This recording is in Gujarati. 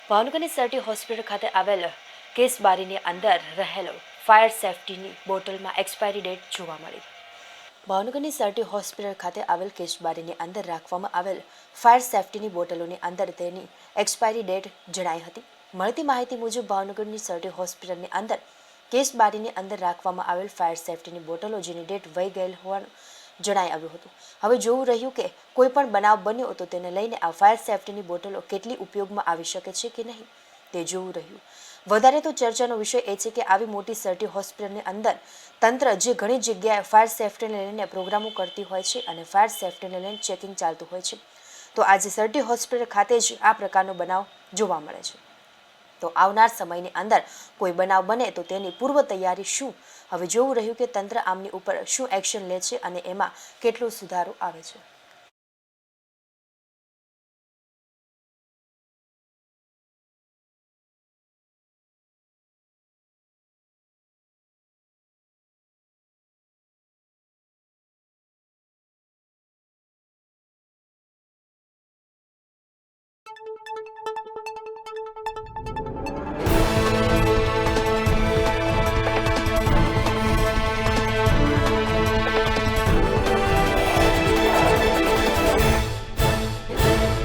ભાવનગરની સરટી હોસ્પિટલ ખાતે આવેલ કેસ બારીની અંદર રહેલો ફાયર સેફટીની બોટલમાં એક્સપાયરી ડેટ જોવા મળી. ભાવનગરની સરટી હોસ્પિટલ ખાતે આવેલ કેસબારીની અંદર રાખવામાં આવેલ ફાયર સેફટીની બોટલોની અંદર તેની એક્સપાયરી ડેટ જણાઈ હતી. મળતી માહિતી મુજબ ભાવનગરની સરટી હોસ્પિટલની અંદર કેસબારીની અંદર રાખવામાં આવેલ ફાયર સેફટીની બોટલો જેની ડેટ વહી ગયેલ હોવાનું જણાઈ આવ્યું હતું. હવે જોવું રહ્યું કે કોઈ પણ બનાવ બન્યો તો તેને લઈને આ ફાયર સેફટીની બોટલો કેટલી ઉપયોગમાં આવી શકે છે કે નહીં તે જોવું રહ્યું. વધારે તો ચર્ચાનો વિષય એ છે કે આવી મોટી સરટી હોસ્પિટલની અંદર તંત્ર જે ઘણી જગ્યાએ ફાયર સેફટીને લઈને પ્રોગ્રામો કરતી હોય છે અને ફાયર સેફટીને લઈને ચેકિંગ ચાલતું હોય છે, તો આજે સરટી હોસ્પિટલ ખાતે જ આ પ્રકારનો બનાવ જોવા મળે છે. તો આવનાર સમયની અંદર કોઈ બનાવ બને તો તેની પૂર્વ તૈયારી શું, હવે જોવું રહ્યું કે તંત્ર આમની ઉપર શું એક્શન લે છે અને એમાં કેટલો સુધારો આવે છે.